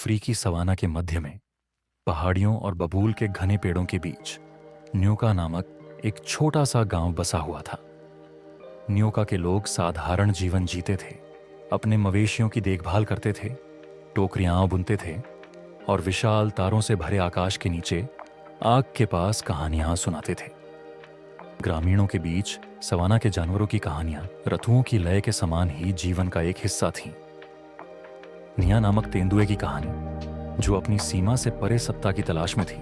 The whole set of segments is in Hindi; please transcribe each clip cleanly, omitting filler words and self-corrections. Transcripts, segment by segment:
अफ्रीकी सवाना के मध्य में पहाड़ियों और बबूल के घने पेड़ों के बीच न्योका नामक एक छोटा सा गांव बसा हुआ था। न्योका के लोग साधारण जीवन जीते थे, अपने मवेशियों की देखभाल करते थे, टोकरियां बुनते थे और विशाल तारों से भरे आकाश के नीचे आग के पास कहानियां सुनाते थे। ग्रामीणों के बीच सवाना के जानवरों की कहानियां रथुओं की लय के समान ही जीवन का एक हिस्सा थीं। निया नामक तेंदुए की कहानी, जो अपनी सीमा से परे सत्ता की तलाश में थी,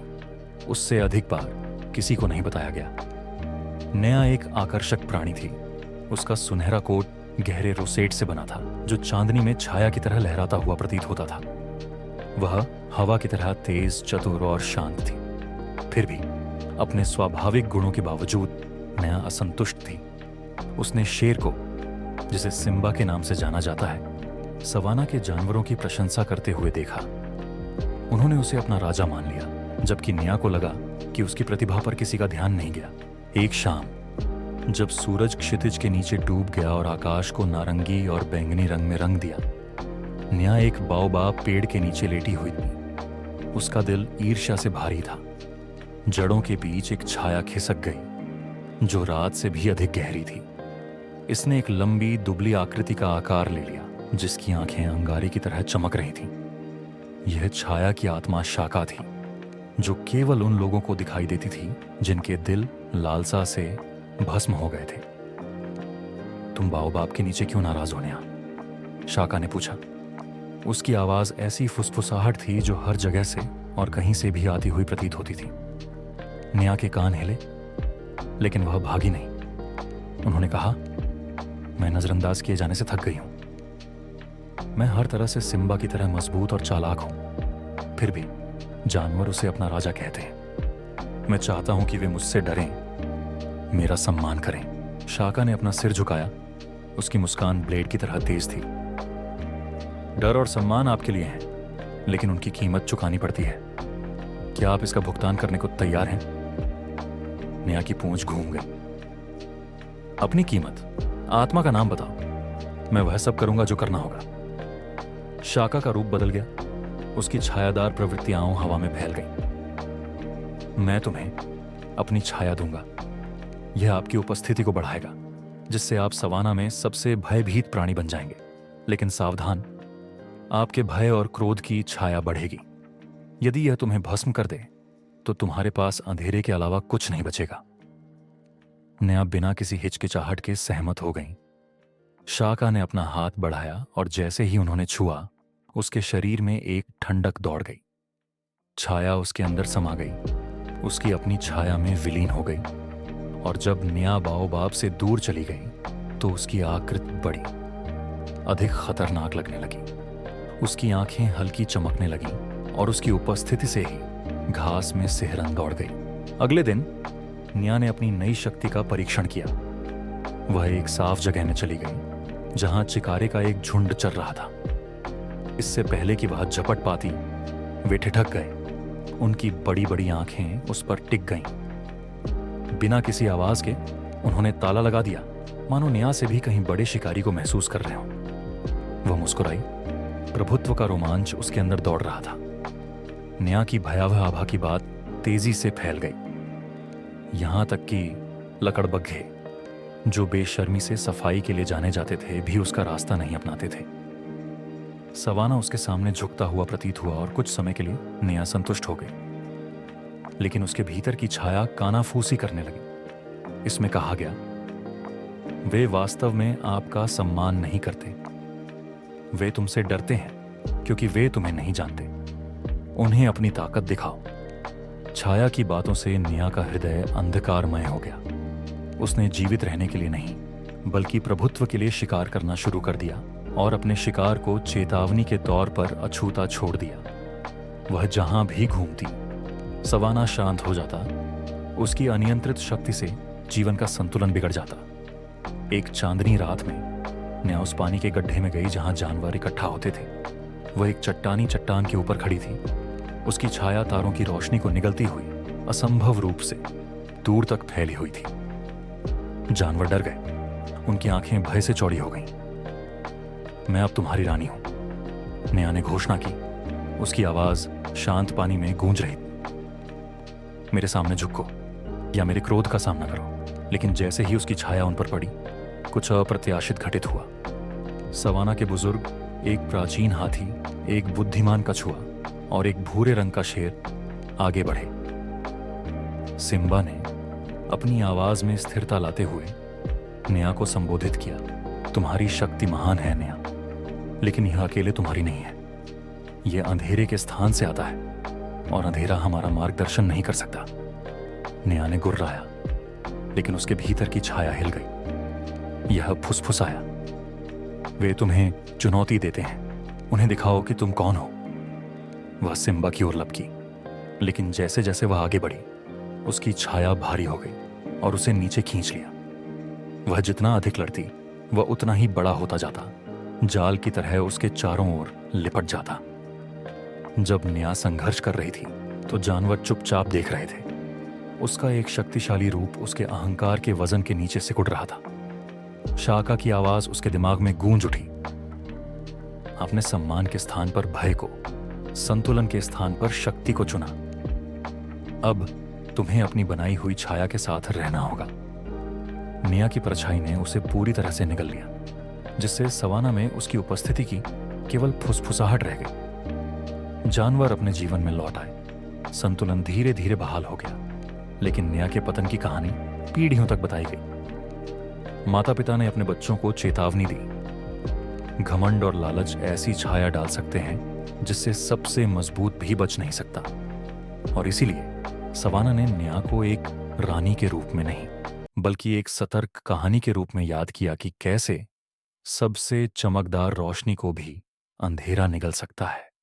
उससे अधिक बार किसी को नहीं बताया गया। नया एक आकर्षक प्राणी थी। उसका सुनहरा कोट गहरे रोसेट से बना था, जो चांदनी में छाया की तरह लहराता हुआ प्रतीत होता था। वह हवा की तरह तेज, चतुर और शांत थी। फिर भी अपने स्वाभाविक गुणों के बावजूद नया असंतुष्ट थी। उसने शेर को, जिसे सिम्बा के नाम से जाना जाता है, सवाना के जानवरों की प्रशंसा करते हुए देखा। उन्होंने उसे अपना राजा मान लिया, जबकि निया को लगा कि उसकी प्रतिभा पर किसी का ध्यान नहीं गया। एक शाम जब सूरज क्षितिज के नीचे डूब गया और आकाश को नारंगी और बैंगनी रंग में रंग दिया, निया एक बाओबाब पेड़ के नीचे लेटी हुई थी। उसका दिल ईर्ष्या से भारी था। जड़ों के बीच एक छाया खिसक गई, जो रात से भी अधिक गहरी थी। इसने एक लंबी दुबली आकृति का आकार ले लिया, जिसकी आंखें अंगारे की तरह चमक रही थीं। यह छाया की आत्मा शाका थी, जो केवल उन लोगों को दिखाई देती थी जिनके दिल लालसा से भस्म हो गए थे। तुम बाओबाब के नीचे क्यों नाराज हो निया? शाका ने पूछा। उसकी आवाज ऐसी फुसफुसाहट थी जो हर जगह से और कहीं से भी आती हुई प्रतीत होती थी। निया के कान हिले, लेकिन वह भागी नहीं। उन्होंने कहा, मैं नजरअंदाज किए जाने से थक गई हूं। मैं हर तरह से सिम्बा की तरह मजबूत और चालाक हूं, फिर भी जानवर उसे अपना राजा कहते हैं। मैं चाहता हूं कि वे मुझसे डरें, मेरा सम्मान करें। शाका ने अपना सिर झुकाया। उसकी मुस्कान ब्लेड की तरह तेज थी। डर और सम्मान आपके लिए हैं, लेकिन उनकी कीमत चुकानी पड़ती है। क्या आप इसका भुगतान करने को तैयार हैं? निया की पूंछ घूम गई। अपनी कीमत? आत्मा का नाम बताओ, मैं वह सब करूंगा जो करना होगा। शाका का रूप बदल गया। उसकी छायादार प्रवृत्तियां हवा में फैल गईं। मैं तुम्हें अपनी छाया दूंगा। यह आपकी उपस्थिति को बढ़ाएगा, जिससे आप सवाना में सबसे भयभीत प्राणी बन जाएंगे। लेकिन सावधान, आपके भय और क्रोध की छाया बढ़ेगी। यदि यह तुम्हें भस्म कर दे, तो तुम्हारे पास अंधेरे के अलावा कुछ नहीं बचेगा। नया बिना किसी हिचकिचाहट के सहमत हो गई। शाका ने अपना हाथ बढ़ाया और जैसे ही उन्होंने छुआ, उसके शरीर में एक ठंडक दौड़ गई। छाया उसके अंदर समा गई, उसकी अपनी छाया में विलीन हो गई। और जब निया बाओबाब से दूर चली गई, तो उसकी आकृति बढ़ी, अधिक खतरनाक लगने लगी। उसकी आंखें हल्की चमकने लगीं और उसकी उपस्थिति से ही घास में सिहरन दौड़ गई। अगले दिन निया ने अपनी नई शक्ति का परीक्षण किया। वह एक साफ जगह में चली गई, जहां चिकारे का एक झुंड चल रहा था। इससे पहले कि वह झपट पाती, वे ठिठक गए। उनकी बड़ी बड़ी आंखें उस पर टिक गईं। बिना किसी आवाज के उन्होंने ताला लगा दिया, मानो निया से भी कहीं बड़े शिकारी को महसूस कर रहे हों। वह मुस्कुराई। प्रभुत्व का रोमांच उसके अंदर दौड़ रहा था। निया की भयावह आभा की बात तेजी से फैल गई, यहां तक कि लकड़बग्घे, जो बेशर्मी से सफाई के लिए जाने जाते थे, भी उसका रास्ता नहीं अपनाते थे। सवाना उसके सामने झुकता हुआ प्रतीत हुआ और कुछ समय के लिए निया संतुष्ट हो गई। लेकिन उसके भीतर की छाया कानाफूसी करने लगी। इसमें कहा गया, वे वास्तव में आपका सम्मान नहीं करते। वे तुमसे डरते हैं क्योंकि वे तुम्हें नहीं जानते। उन्हें अपनी ताकत दिखाओ। छाया की बातों से निया का हृदय अंधकारमय हो गया। उसने जीवित रहने के लिए नहीं, बल्कि प्रभुत्व के लिए शिकार करना शुरू कर दिया और अपने शिकार को चेतावनी के तौर पर अछूता छोड़ दिया। वह जहां भी घूमती, सवाना शांत हो जाता। उसकी अनियंत्रित शक्ति से जीवन का संतुलन बिगड़ जाता। एक चांदनी रात में निया उस पानी के गड्ढे में गई जहां जानवर इकट्ठा होते थे। वह एक चट्टानी चट्टान के ऊपर खड़ी थी। उसकी छाया तारों की रोशनी को निगलती हुई असंभव रूप से दूर तक फैली हुई थी। जानवर डर गए। उनकी आंखें भय से चौड़ी हो गईं। मैं अब तुम्हारी रानी हूं, निया ने घोषणा की। उसकी आवाज शांत पानी में गूंज रही थी। मेरे सामने झुको या मेरे क्रोध का सामना करो। लेकिन जैसे ही उसकी छाया उन पर पड़ी, कुछ अप्रत्याशित घटित हुआ। सवाना के बुजुर्ग, एक प्राचीन हाथी, एक बुद्धिमान कछुआ और एक भूरे रंग का शेर आगे बढ़े। सिम्बा ने अपनी आवाज में स्थिरता लाते हुए नेहा को संबोधित किया। तुम्हारी शक्ति महान है नेहा, लेकिन यह अकेले तुम्हारी नहीं है। यह अंधेरे के स्थान से आता है और अंधेरा हमारा मार्गदर्शन नहीं कर सकता। नेहा ने गुर्राया, लेकिन उसके भीतर की छाया हिल गई। यह फुसफुसाया, वे तुम्हें चुनौती देते हैं, उन्हें दिखाओ कि तुम कौन हो। वह सिम्बा की ओर लपकी, लेकिन जैसे जैसे वह आगे बढ़ी, उसकी छाया भारी हो गई और उसे नीचे खींच लिया। वह जितना अधिक लड़ती, वह उतना ही बड़ा होता जाता, जाल की तरह उसके चारों ओर लिपट जाता। जब नेहा संघर्ष कर रही थी, तो जानवर चुपचाप देख रहे थे। उसका एक शक्तिशाली रूप उसके अहंकार के वजन के नीचे सिकुड़ रहा था। शाका की आवाज उसके दिमाग में गूंज उठी। आपने सम्मान के स्थान पर भय को, संतुलन के स्थान पर शक्ति को चुना। अब तुम्हें अपनी बनाई हुई छाया के साथ रहना होगा। नेहा की परछाई ने उसे पूरी तरह से निगल लिया, जिससे सवाना में उसकी उपस्थिति की केवल फुसफुसाहट रह गई। जानवर अपने जीवन में लौट आए। संतुलन धीरे धीरे बहाल हो गया, लेकिन नेहा के पतन की कहानी पीढ़ियों तक बताई गई। माता पिता ने अपने बच्चों को चेतावनी दी, घमंड और लालच ऐसी छाया डाल सकते हैं जिससे सबसे मजबूत भी बच नहीं सकता। और इसीलिए सवाना ने नेहा को एक रानी के रूप में नहीं, बल्कि एक सतर्क कहानी के रूप में याद किया कि कैसे सबसे चमकदार रोशनी को भी अंधेरा निगल सकता है।